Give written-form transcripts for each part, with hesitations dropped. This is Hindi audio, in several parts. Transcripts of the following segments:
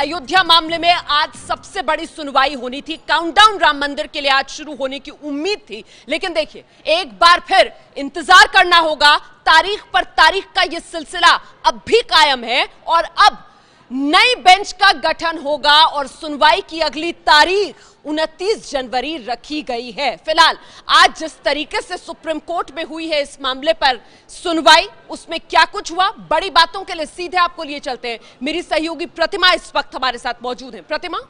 अयोध्या मामले में आज सबसे बड़ी सुनवाई होनी थी। काउंटडाउन राम मंदिर के लिए आज शुरू होने की उम्मीद थी, लेकिन देखिए एक बार फिर इंतजार करना होगा। तारीख पर तारीख का यह सिलसिला अब भी कायम है और अब नई बेंच का गठन होगा और सुनवाई की अगली तारीख 29 जनवरी रखी गई है। फिलहाल आज जिस तरीके से सुप्रीम कोर्ट में हुई है इस मामले पर सुनवाई, उसमें क्या कुछ हुआ, बड़ी बातों के लिए सीधे आपको लिए चलते हैं। मेरी सहयोगी प्रतिमा इस वक्त हमारे साथ मौजूद है। प्रतिमा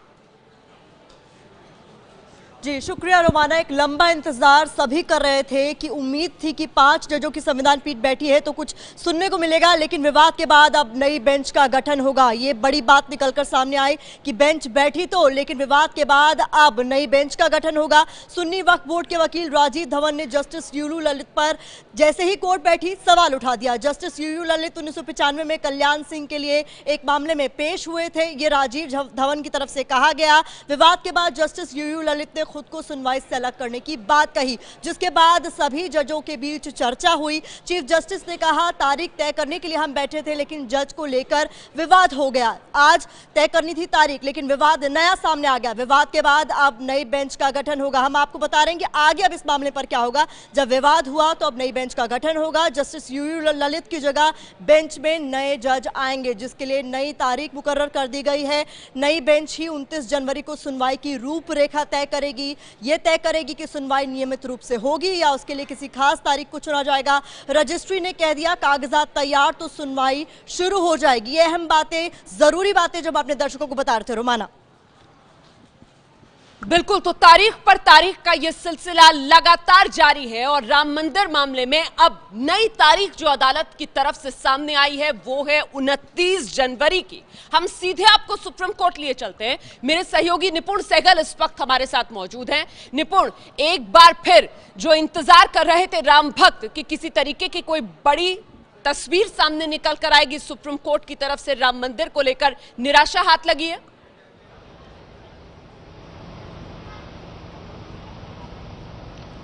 जी शुक्रिया रोमाना। एक लंबा इंतजार सभी कर रहे थे कि उम्मीद थी कि 5 जजों की संविधान पीठ बैठी है तो कुछ सुनने को मिलेगा, लेकिन विवाद के बाद अब नई बेंच का गठन होगा। ये बड़ी बात निकलकर सामने आई कि बेंच बैठी तो, लेकिन विवाद के बाद अब नई बेंच का गठन होगा। सुन्नी वक्फ बोर्ड के वकील राजीव धवन ने जस्टिस यूयू ललित पर जैसे ही कोर्ट बैठी सवाल उठा दिया। जस्टिस यूयू ललित 1995 में कल्याण सिंह के लिए एक मामले में पेश हुए थे, ये राजीव धवन की तरफ से कहा गया। विवाद के बाद जस्टिस यूयू ललित ने खुद को सुनवाई से अलग करने की बात कही, जिसके बाद सभी जजों के बीच चर्चा हुई। चीफ जस्टिस ने कहा तारीख तय करने के लिए हम बैठे थे, लेकिन जज को लेकर विवाद हो गया। आज तय करनी थी तारीख, लेकिन विवाद नया सामने आ गया। विवाद के बाद अब नई बेंच का गठन होगा। हम आपको बता रहे हैं कि आगे अब इस मामले पर क्या होगा। जब विवाद हुआ तो अब नई बेंच का गठन होगा। जस्टिस यूयू ललित की जगह बेंच में नए जज आएंगे, जिसके लिए नई तारीख मुकर्रर कर दी गई है। नई बेंच ही 29 जनवरी को सुनवाई की रूपरेखा तय करेगी। यह तय करेगी कि सुनवाई नियमित रूप से होगी या उसके लिए किसी खास तारीख को चुना जाएगा। रजिस्ट्री ने कह दिया कागजात तैयार तो सुनवाई शुरू हो जाएगी। ये अहम बातें, जरूरी बातें जब अपने दर्शकों को बता रहे थे रोमाना। बिल्कुल, तो तारीख पर तारीख का यह सिलसिला लगातार जारी है और राम मंदिर मामले में अब नई तारीख जो अदालत की तरफ से सामने आई है वो है 29 जनवरी की। हम सीधे आपको सुप्रीम कोर्ट लिए चलते हैं। मेरे सहयोगी निपुण सहगल इस वक्त हमारे साथ मौजूद हैं। निपुण, एक बार फिर जो इंतजार कर रहे थे राम भक्त कि किसी तरीके की कोई बड़ी तस्वीर सामने निकल कर आएगी सुप्रीम कोर्ट की तरफ से राम मंदिर को लेकर, निराशा हाथ लगी है।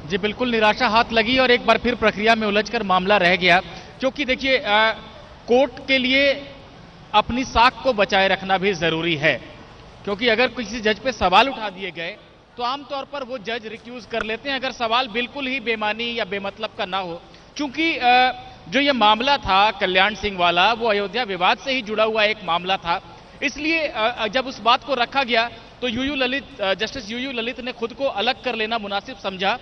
जी बिल्कुल, निराशा हाथ लगी और एक बार फिर प्रक्रिया में उलझकर मामला रह गया। क्योंकि देखिए कोर्ट के लिए अपनी साख को बचाए रखना भी जरूरी है, क्योंकि अगर किसी जज पे सवाल उठा दिए गए तो आमतौर पर वो जज रिक्यूज कर लेते हैं अगर सवाल बिल्कुल ही बेमानी या बेमतलब का ना हो। चूंकि जो ये मामला था कल्याण सिंह वाला, वो अयोध्या विवाद से ही जुड़ा हुआ एक मामला था, इसलिए जब उस बात को रखा गया तो जस्टिस यूयू ललित ने खुद को अलग कर लेना मुनासिब समझा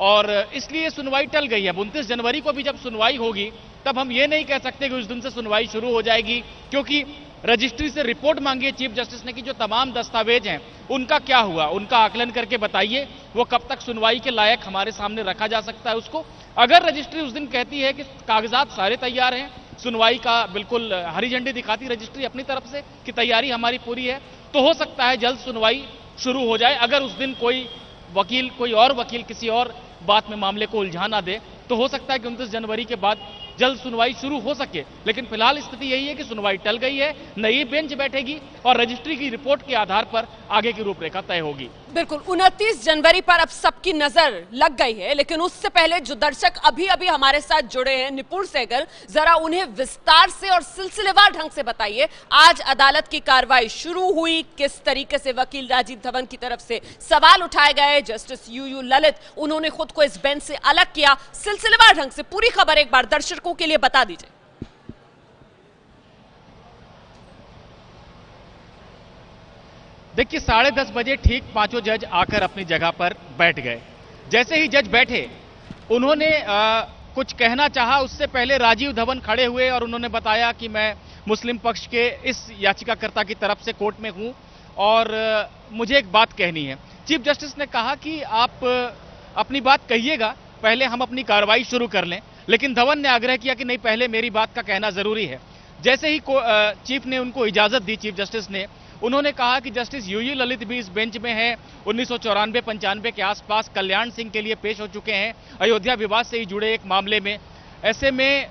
और इसलिए सुनवाई टल गई है। 29 जनवरी को भी जब सुनवाई होगी तब हम ये नहीं कह सकते कि उस दिन से सुनवाई शुरू हो जाएगी, क्योंकि रजिस्ट्री से रिपोर्ट मांगी है चीफ जस्टिस ने कि जो तमाम दस्तावेज हैं उनका क्या हुआ, उनका आकलन करके बताइए, वो कब तक सुनवाई के लायक हमारे सामने रखा जा सकता है उसको। अगर रजिस्ट्री उस दिन कहती है कि कागजात सारे तैयार हैं, सुनवाई का बिल्कुल हरी झंडी दिखाती रजिस्ट्री अपनी तरफ से कि तैयारी हमारी पूरी है, तो हो सकता है जल्द सुनवाई शुरू हो जाए। अगर उस दिन कोई और वकील किसी और बात में मामले को उलझा ना दे तो हो सकता है कि 29 जनवरी के बाद जल्द सुनवाई शुरू हो सके, लेकिन फिलहाल स्थिति यही है कि सुनवाई टल गई है, नई बेंच बैठेगी और रजिस्ट्री की रिपोर्ट के आधार पर आगे की रूपरेखा तय होगी। बिल्कुल, 29 जनवरी पर अब सबकी नजर लग गई है, लेकिन उससे पहले जो दर्शक अभी अभी हमारे साथ जुड़े हैं निपुण सहगल, जरा उन्हें विस्तार से और सिलसिलेवार ढंग से बताइए आज अदालत की कार्रवाई शुरू हुई, किस तरीके से वकील राजीव धवन की तरफ से सवाल उठाए गए, जस्टिस यूयू ललित उन्होंने खुद को इस बेंच से अलग किया। सिलसिलेवार ढंग से पूरी खबर एक बार दर्शकों के लिए बता दीजिए। देखिए 10:30 बजे ठीक पांचों जज आकर अपनी जगह पर बैठ गए। जैसे ही जज बैठे उन्होंने कुछ कहना चाहा, उससे पहले राजीव धवन खड़े हुए और उन्होंने बताया कि मैं मुस्लिम पक्ष के इस याचिकाकर्ता की तरफ से कोर्ट में हूं और मुझे एक बात कहनी है। चीफ जस्टिस ने कहा कि आप अपनी बात कहिएगा, पहले हम अपनी कार्रवाई शुरू कर लें, लेकिन धवन ने आग्रह किया कि नहीं, पहले मेरी बात का कहना जरूरी है। जैसे ही चीफ ने उनको इजाजत दी, चीफ जस्टिस ने, उन्होंने कहा कि जस्टिस यूयू ललित भी इस बेंच में हैं, 1994-95 के आसपास कल्याण सिंह के लिए पेश हो चुके हैं अयोध्या विवाद से ही जुड़े एक मामले में। ऐसे में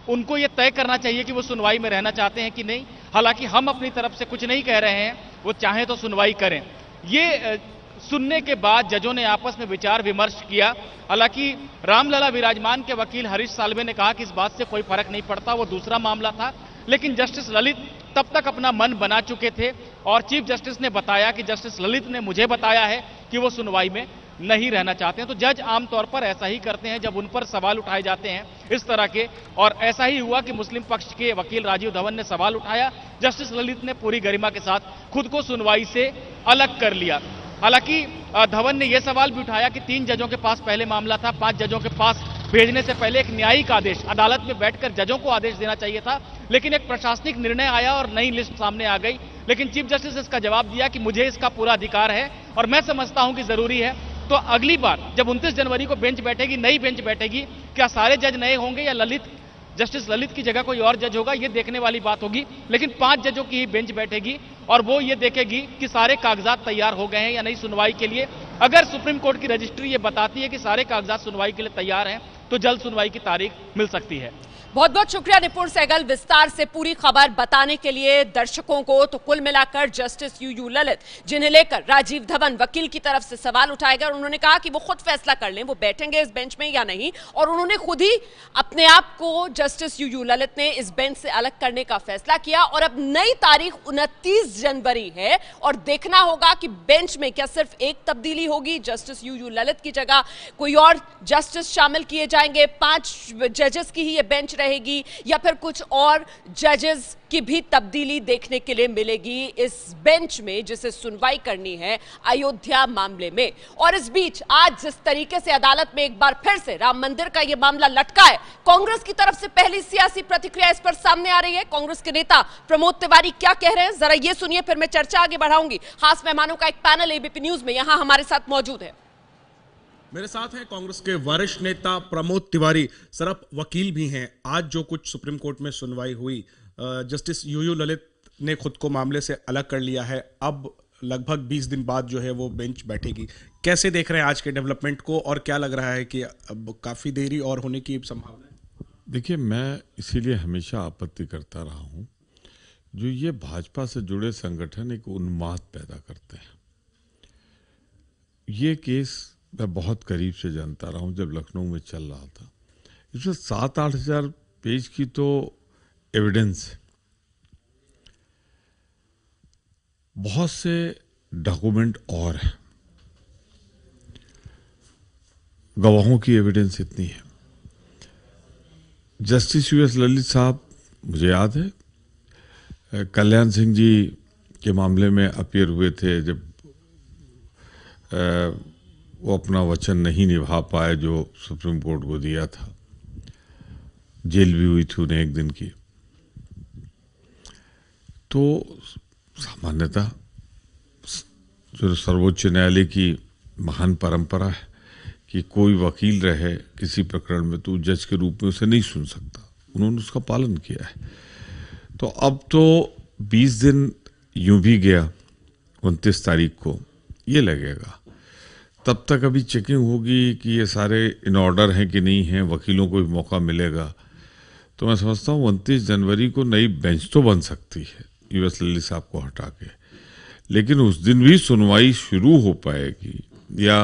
उनको ये तय करना चाहिए कि वो सुनवाई में रहना चाहते हैं कि नहीं। हालांकि हम अपनी तरफ से कुछ नहीं कह रहे हैं, वो चाहें तो सुनवाई करें। ये सुनने के बाद जजों ने आपस में विचार विमर्श किया। हालांकि रामलला विराजमान के वकील हरीश साल्वे ने कहा कि इस बात से कोई फर्क नहीं पड़ता, वो दूसरा मामला था, लेकिन जस्टिस ललित तब तक अपना मन बना चुके थे और चीफ जस्टिस ने बताया कि जस्टिस ललित ने मुझे बताया है कि वो सुनवाई में नहीं रहना चाहते हैं। तो जज आमतौर पर ऐसा ही करते हैं जब उन पर सवाल उठाए जाते हैं इस तरह के, और ऐसा ही हुआ कि मुस्लिम पक्ष के वकील राजीव धवन ने सवाल उठाया, जस्टिस ललित ने पूरी गरिमा के साथ खुद को सुनवाई से अलग कर लिया। हालांकि धवन ने यह सवाल भी उठाया कि 3 जजों के पास पहले मामला था, 5 जजों के पास भेजने से पहले एक न्यायिक आदेश, अदालत में बैठकर जजों को आदेश देना चाहिए था, लेकिन एक प्रशासनिक निर्णय आया और नई लिस्ट सामने आ गई। लेकिन चीफ जस्टिस ने इसका जवाब दिया कि मुझे इसका पूरा अधिकार है और मैं समझता हूं कि जरूरी है। तो अगली बार जब 29 जनवरी को बेंच बैठेगी, नई बेंच बैठेगी, क्या सारे जज नए होंगे या जस्टिस ललित की जगह कोई और जज होगा, यह देखने वाली बात होगी। लेकिन 5 जजों की ही बेंच बैठेगी और वो ये देखेगी कि सारे कागजात तैयार हो गए हैं या नहीं सुनवाई के लिए। अगर सुप्रीम कोर्ट की रजिस्ट्री ये बताती है कि सारे कागजात सुनवाई के लिए तैयार हैं तो जल्द सुनवाई की तारीख मिल सकती है। बहुत बहुत शुक्रिया निपुण सहगल विस्तार से पूरी खबर बताने के लिए दर्शकों को। तो कुल मिलाकर जस्टिस यूयू ललित, जिन्हें लेकर राजीव धवन वकील की तरफ से सवाल उठाए गए और उन्होंने कहा कि वो खुद फैसला कर लें वो बैठेंगे इस बेंच में या नहीं, और उन्होंने खुद ही अपने आप को जस्टिस यूयू ललित ने इस बेंच से अलग करने का फैसला किया। और अब नई तारीख 29 जनवरी है और देखना होगा कि बेंच में क्या सिर्फ एक तब्दीली होगी, जस्टिस यूयू ललित की जगह कोई और जस्टिस शामिल किए जाएंगे, 5 जजेस की ही ये बेंच रहेगी, या फिर कुछ और जजेस की भी तब्दीली देखने के लिए मिलेगी इस बेंच में जिसे सुनवाई करनी है अयोध्या मामले में। और इस बीच आज जिस तरीके से अदालत में एक बार फिर से राम मंदिर का यह मामला लटका है, कांग्रेस की तरफ से पहली सियासी प्रतिक्रिया इस पर सामने आ रही है। कांग्रेस के नेता प्रमोद तिवारी क्या कह रहे हैं, जरा ये सुनिए, फिर मैं चर्चा आगे बढ़ाऊंगी। खास मेहमानों का एक पैनल एबीपी न्यूज में यहां हमारे साथ मौजूद है। मेरे साथ हैं कांग्रेस के वरिष्ठ नेता प्रमोद तिवारी। सर, आप वकील भी हैं। आज जो कुछ सुप्रीम कोर्ट में सुनवाई हुई, जस्टिस यूयू ललित ने खुद को मामले से अलग कर लिया है, अब लगभग 20 दिन बाद जो है वो बेंच बैठेगी। कैसे देख रहे हैं आज के डेवलपमेंट को और क्या लग रहा है कि अब काफ़ी देरी और होने की संभावना है? देखिए, मैं इसीलिए हमेशा आपत्ति करता रहा हूँ, जो ये भाजपा से जुड़े संगठन एक उन्माद पैदा करते हैं। ये केस मैं बहुत करीब से जानता रहा हूँ जब लखनऊ में चल रहा था। इसमें 7-8 हज़ार पेज की तो एविडेंस है, बहुत से डॉक्यूमेंट और हैं, गवाहों की एविडेंस इतनी है। जस्टिस यूएस ललित साहब, मुझे याद है कल्याण सिंह जी के मामले में अपीयर हुए थे जब वो अपना वचन नहीं निभा पाए जो सुप्रीम कोर्ट को दिया था। जेल भी हुई थी उन्हें 1 दिन की। तो सामान्यतः जो सर्वोच्च न्यायालय की महान परंपरा है कि कोई वकील रहे किसी प्रकरण में तो जज के रूप में उसे नहीं सुन सकता, उन्होंने उसका पालन किया है। तो अब तो 20 दिन यूं भी गया, 29 तारीख को ये लगेगा। तब तक अभी चेकिंग होगी कि ये सारे इन ऑर्डर हैं कि नहीं हैं, वकीलों को भी मौका मिलेगा। तो मैं समझता हूँ 29 जनवरी को नई बेंच तो बन सकती है यूएस ललित साहब को हटा के, लेकिन उस दिन भी सुनवाई शुरू हो पाएगी या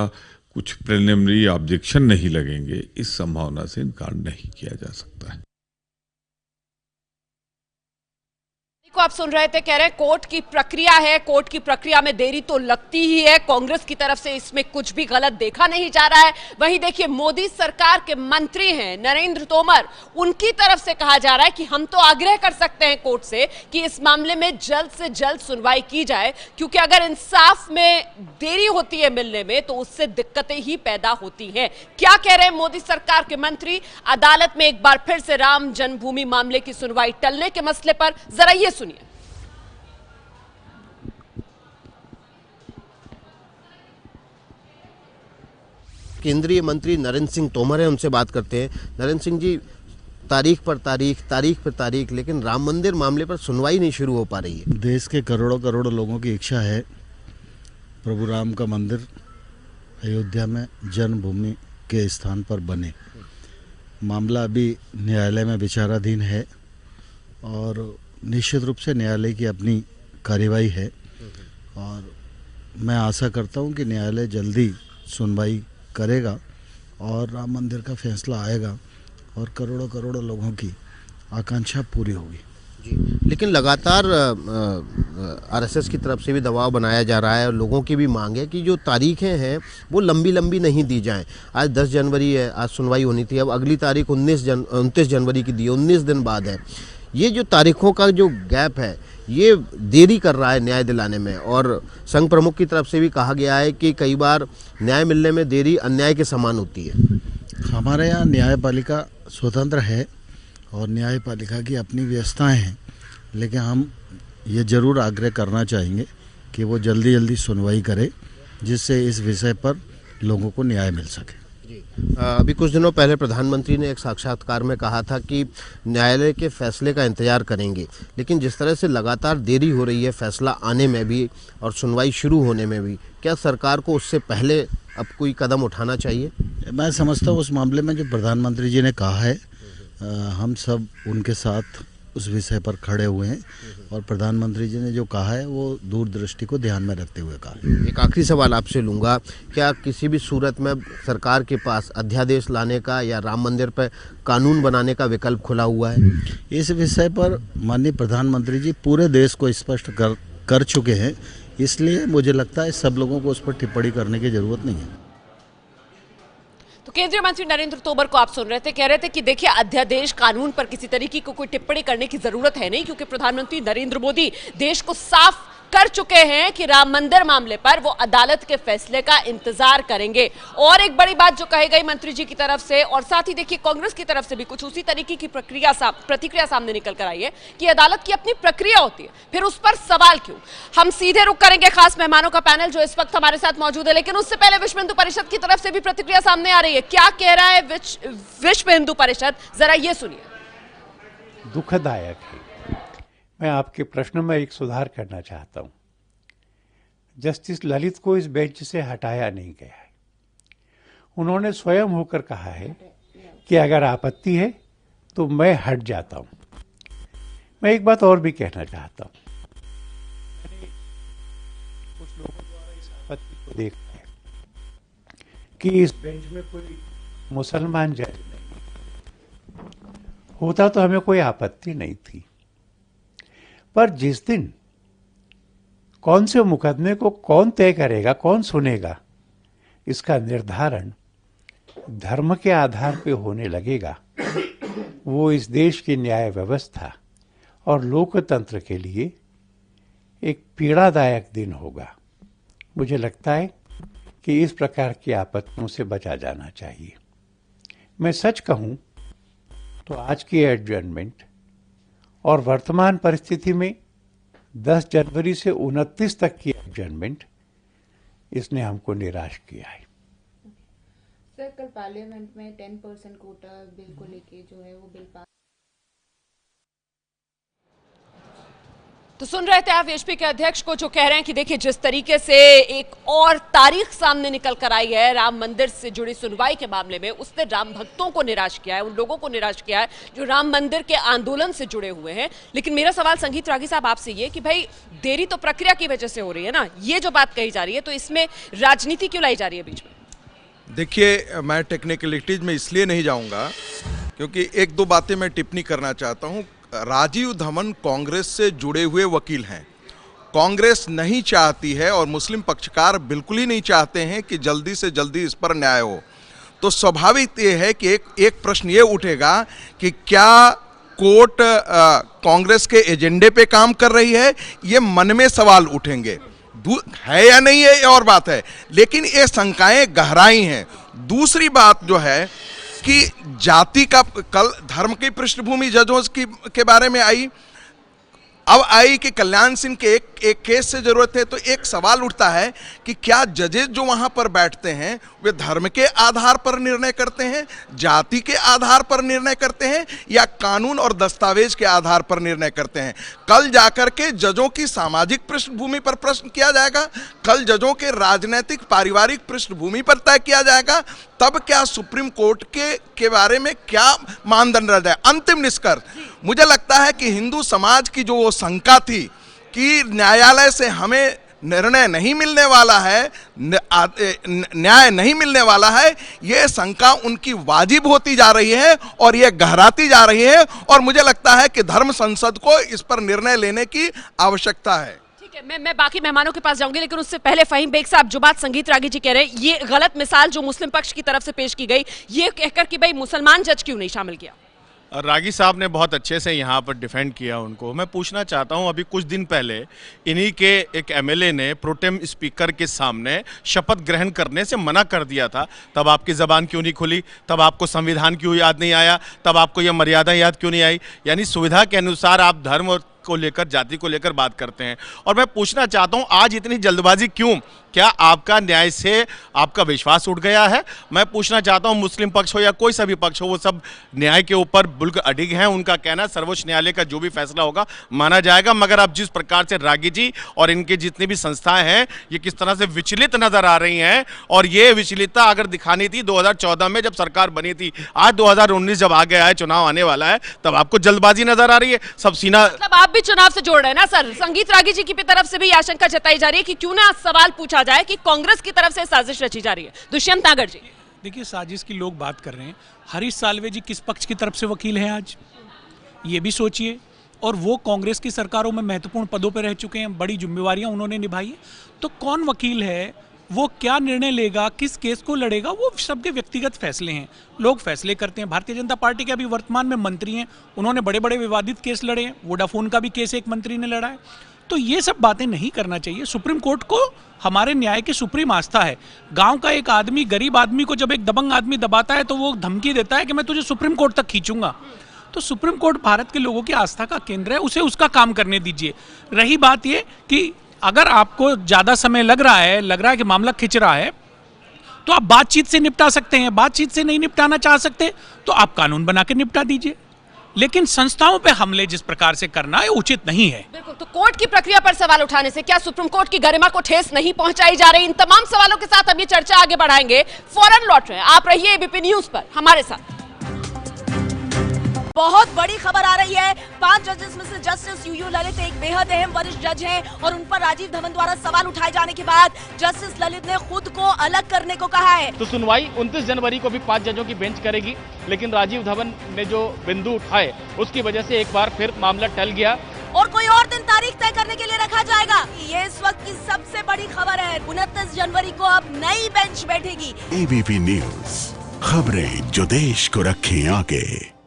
कुछ प्रिलिमिनरी ऑब्जेक्शन नहीं लगेंगे, इस संभावना से इनकार नहीं किया जा सकता है। को आप सुन रहे थे, कह रहे हैं कोर्ट की प्रक्रिया है, कोर्ट की प्रक्रिया में देरी तो लगती ही है। कांग्रेस की तरफ से इसमें कुछ भी गलत देखा नहीं जा रहा है। वहीं देखिए, मोदी सरकार के मंत्री हैं नरेंद्र तोमर, उनकी तरफ से कहा जा रहा है कि हम तो आग्रह कर सकते हैं कोर्ट से कि इस मामले में जल्द से जल्द सुनवाई की जाए, क्योंकि अगर इंसाफ में देरी होती है मिलने में तो उससे दिक्कतें ही पैदा होती हैं। क्या कह रहे हैं मोदी सरकार के मंत्री अदालत में एक बार फिर से राम जन्मभूमि मामले की सुनवाई टलने के मसले पर, जरा ये सुनिए। केंद्रीय मंत्री नरेंद्र सिंह तोमर है, उनसे बात करते हैं। नरेंद्र सिंह जी, तारीख पर तारीख, लेकिन राम मंदिर मामले पर सुनवाई नहीं शुरू हो पा रही है। देश के करोड़ों लोगों की इच्छा है प्रभु राम का मंदिर अयोध्या में जन्मभूमि के स्थान पर बने। मामला अभी न्यायालय में विचाराधीन है और निश्चित रूप से न्यायालय की अपनी कार्यवाही है और मैं आशा करता हूं कि न्यायालय जल्दी सुनवाई करेगा और राम मंदिर का फैसला आएगा और करोड़ों लोगों की आकांक्षा पूरी होगी। जी, लेकिन लगातार आरएसएस की तरफ से भी दबाव बनाया जा रहा है और लोगों की भी मांग है कि जो तारीखें हैं वो लंबी लंबी नहीं दी जाएं। आज 10 जनवरी है, आज सुनवाई होनी थी, अब अगली तारीख 29 जनवरी की दी, 19 दिन बाद है। ये जो तारीखों का जो गैप है ये देरी कर रहा है न्याय दिलाने में, और संघ प्रमुख की तरफ से भी कहा गया है कि कई बार न्याय मिलने में देरी अन्याय के समान होती है। हमारे यहाँ न्यायपालिका स्वतंत्र है और न्यायपालिका की अपनी व्यवस्थाएं हैं, लेकिन हम ये ज़रूर आग्रह करना चाहेंगे कि वो जल्दी जल्दी सुनवाई करे, जिससे इस विषय पर लोगों को न्याय मिल सके। अभी कुछ दिनों पहले प्रधानमंत्री ने एक साक्षात्कार में कहा था कि न्यायालय के फैसले का इंतजार करेंगे, लेकिन जिस तरह से लगातार देरी हो रही है फैसला आने में भी और सुनवाई शुरू होने में भी, क्या सरकार को उससे पहले अब कोई कदम उठाना चाहिए? मैं समझता हूँ उस मामले में जो प्रधानमंत्री जी ने कहा है, हम सब उनके साथ उस विषय पर खड़े हुए हैं, और प्रधानमंत्री जी ने जो कहा है वो दूरदृष्टि को ध्यान में रखते हुए कहा है। एक आखिरी सवाल आपसे लूँगा, क्या किसी भी सूरत में सरकार के पास अध्यादेश लाने का या राम मंदिर पर कानून बनाने का विकल्प खुला हुआ है? इस विषय पर माननीय प्रधानमंत्री जी पूरे देश को स्पष्ट कर चुके हैं, इसलिए मुझे लगता है सब लोगों को उस पर टिप्पणी करने की जरूरत नहीं है। तो केंद्रीय मंत्री नरेंद्र तोमर को आप सुन रहे थे, कह रहे थे कि देखिए अध्यादेश कानून पर किसी तरीके को कोई टिप्पणी करने की जरूरत है नहीं, क्योंकि प्रधानमंत्री नरेंद्र मोदी देश को साफ कर चुके हैं कि राम मंदिर मामले पर वो अदालत के फैसले का इंतजार करेंगे। और एक बड़ी बात जो कही गई मंत्री जी की तरफ से, और साथ ही देखिए कांग्रेस की तरफ से भी कुछ उसी तरीके की प्रतिक्रिया सामने निकल कर आई है कि अदालत की अपनी प्रक्रिया होती है, फिर उस पर सवाल क्यों। हम सीधे रुक करेंगे खास मेहमानों का पैनल जो इस वक्त हमारे साथ मौजूद है, लेकिन उससे पहले विश्व हिंदू परिषद की तरफ से भी प्रतिक्रिया सामने आ रही है। क्या कह रहा है विश्व हिंदू परिषद, जरा ये सुनिए। दुखदायक है। मैं आपके प्रश्न में एक सुधार करना चाहता हूं। जस्टिस ललित को इस बेंच से हटाया नहीं गया है। उन्होंने स्वयं होकर कहा है कि अगर आपत्ति है तो मैं हट जाता हूं। मैं एक बात और भी कहना चाहता हूं। मैंने कुछ लोगों द्वारा इस आपत्ति को देखा है कि इस बेंच में कोई मुसलमान जज नहीं होता तो हमें कोई आपत्ति नहीं थी, पर जिस दिन कौन से मुकदमे को कौन तय करेगा, कौन सुनेगा, इसका निर्धारण धर्म के आधार पर होने लगेगा, वो इस देश की न्याय व्यवस्था और लोकतंत्र के लिए एक पीड़ादायक दिन होगा। मुझे लगता है कि इस प्रकार की आपत्तियों से बचा जाना चाहिए। मैं सच कहूं तो आज की एडजर्नमेंट और वर्तमान परिस्थिति में 10 जनवरी से 29 तक की एडजर्नमेंट, इसने हमको निराश किया है। सर, कल पार्लियामेंट में 10% कोटा बिल को लेके जो है वो बिल पास, तो सुन रहे थे आप वीएचपी के अध्यक्ष को जो कह रहे हैं कि देखिए जिस तरीके से एक और तारीख सामने निकल कर आई है राम मंदिर से जुड़ी सुनवाई के मामले में, उसने राम भक्तों को निराश किया है, उन लोगों को निराश किया है जो राम मंदिर के आंदोलन से जुड़े हुए हैं। लेकिन मेरा सवाल संगीत रागी साहब आपसे ये कि भाई देरी तो प्रक्रिया की वजह से हो रही है ना, ये जो बात कही जा रही है, तो इसमें राजनीति क्यों लाई जा रही है बीच में? देखिए, मैं टेक्निकलिटीज में इसलिए नहीं जाऊंगा क्योंकि एक दो बातें मैं टिप्पणी करना चाहता हूं। राजीव धवन कांग्रेस से जुड़े हुए वकील हैं। कांग्रेस नहीं चाहती है और मुस्लिम पक्षकार बिल्कुल ही नहीं चाहते हैं कि जल्दी से जल्दी इस पर न्याय हो। तो स्वाभाविक ये है कि एक प्रश्न ये उठेगा कि क्या कोर्ट कांग्रेस के एजेंडे पे काम कर रही है, ये मन में सवाल उठेंगे। है या नहीं है ये और बात है, लेकिन ये शंकाएं गहराई हैं। दूसरी बात जो है कि जाति का, कल धर्म की पृष्ठभूमि जजों के बारे में आई, अब आई कि कल्याण सिंह के एक केस से जरूरत है। तो एक सवाल उठता है कि क्या जजेस जो वहां पर बैठते हैं वे धर्म के आधार पर निर्णय करते हैं, जाति के आधार पर निर्णय करते हैं, या कानून और दस्तावेज के आधार पर निर्णय करते हैं? कल जाकर के जजों की सामाजिक पृष्ठभूमि पर प्रश्न किया जाएगा, कल जजों के राजनीतिक पारिवारिक पृष्ठभूमि पर तय किया जाएगा, तब क्या सुप्रीम कोर्ट के बारे में क्या मानदंड रह जाए? अंतिम निष्कर्ष मुझे लगता है कि हिंदू समाज की जो वो शंका थी कि न्यायालय से हमें निर्णय नहीं मिलने वाला है, न्याय नहीं मिलने वाला है, ये शंका उनकी वाजिब होती जा रही है और ये गहराती जा रही है। और मुझे लगता है कि धर्म संसद को इस पर निर्णय लेने की आवश्यकता है। मैं बाकी मेहमानों के पास जाऊंगी, लेकिन उससे पहले फहीम बेग साहब, जो बात संगीत रागी जी कह रहे हैं, ये गलत मिसाल जो मुस्लिम पक्ष की तरफ से पेश की गई, ये कहकर कि भाई मुसलमान जज क्यों नहीं शामिल किया। रागी साहब ने बहुत अच्छे से यहाँ पर डिफेंड किया उनको। मैं पूछना चाहता हूँ, अभी कुछ दिन पहले इन्हीं के एक एमएलए ने प्रोटेम स्पीकर के सामने शपथ ग्रहण करने से मना कर दिया था। तब आपकी ज़बान क्यों नहीं खुली? तब आपको संविधान क्यों याद नहीं आया? तब आपको यह मर्यादा याद क्यों नहीं आई? यानी सुविधा के अनुसार आप धर्म को लेकर, जाति को लेकर बात करते हैं। और मैं पूछना चाहता हूं, आज इतनी जल्दबाजी क्यों? क्या आपका न्याय से आपका विश्वास उठ गया है? मैं पूछना चाहता हूं, मुस्लिम पक्ष हो या कोई सा भी पक्ष हो, वो सब न्याय के ऊपर बिल्कुल अडिग हैं। उनका कहना सर्वोच्च न्यायालय का जो भी फैसला होगा माना जाएगा। मगर अब जिस प्रकार से रागी जी और इनके जितनी भी संस्थाएं हैं, ये किस तरह से विचलित नजर आ रही हैं, और ये विचलितता अगर दिखानी थी 2014 में जब सरकार बनी थी, आज 2019 जब आ गया है, चुनाव आने वाला है, तब आपको जल्दबाजी नजर आ रही है। सब सीना, मतलब आप भी चुनाव से जोड़ रहे हैं ना सर? संगीत रागी जी की तरफ से भी आशंका जताई जा रही है कि क्यों ना सवाल पूछा जाए कि कांग्रेस की तरफ से साजिश रची जा रही है। दुष्यंत नागर जी, देखिए साजिश की लोग बात कर रहे हैं, हरीश साल्वे जी किस पक्ष की तरफ से वकील हैं आज, ये भी सोचिए। और वो कांग्रेस की सरकारों में महत्वपूर्ण पदों पर रह चुके हैं, बड़ी जिम्मेवारियां उन्होंने निभाई है। तो कौन वकील है, वो क्या निर्णय लेगा, किस केस को लड़ेगा, वो सबके व्यक्तिगत फैसले हैं, लोग फैसले करते हैं। भारतीय जनता पार्टी के अभी वर्तमान में मंत्री हैं, उन्होंने बड़े बड़े विवादित केस लड़े हैं, वोडाफोन का भी केस एक मंत्री ने लड़ा है। तो ये सब बातें नहीं करना चाहिए। सुप्रीम कोर्ट को हमारे न्याय की सुप्रीम आस्था है। गांव का एक आदमी, गरीब आदमी को जब एक दबंग आदमी दबाता है तो वो धमकी देता है कि मैं तुझे सुप्रीम कोर्ट तक खींचूंगा। तो सुप्रीम कोर्ट भारत के लोगों की आस्था का केंद्र है, उसे उसका काम करने दीजिए। रही बात ये कि अगर आपको ज़्यादा समय लग रहा है कि मामला खिंच रहा है, तो आप बातचीत से निपटा सकते हैं। बातचीत से नहीं निपटाना चाह सकते तो आप कानून बना के निपटा दीजिए। लेकिन संस्थाओं पे हमले जिस प्रकार से करना है उचित नहीं है। बिल्कुल। तो कोर्ट की प्रक्रिया पर सवाल उठाने से क्या सुप्रीम कोर्ट की गरिमा को ठेस नहीं पहुंचाई जा रही? इन तमाम सवालों के साथ अब ये चर्चा आगे बढ़ाएंगे। फौरन लौट रहे हैं, आप रहिए एबीपी न्यूज पर हमारे साथ। बहुत बड़ी खबर आ रही है। 5 जजेस में से जस्टिस यूयू ललित एक बेहद अहम वरिष्ठ जज हैं और उन पर राजीव धवन द्वारा सवाल उठाए जाने के बाद जस्टिस ललित ने खुद को अलग करने को कहा है। तो सुनवाई 29 जनवरी को भी 5 जजों की बेंच करेगी, लेकिन राजीव धवन ने जो बिंदु उठाए उसकी वजह से एक बार फिर मामला टल गया और कोई और दिन तारीख तय करने के लिए रखा जाएगा। ये इस वक्त की सबसे बड़ी खबर है। 29 जनवरी को अब नई बेंच बैठेगी। एबीपी न्यूज, खबरें जो देश को रखें आगे।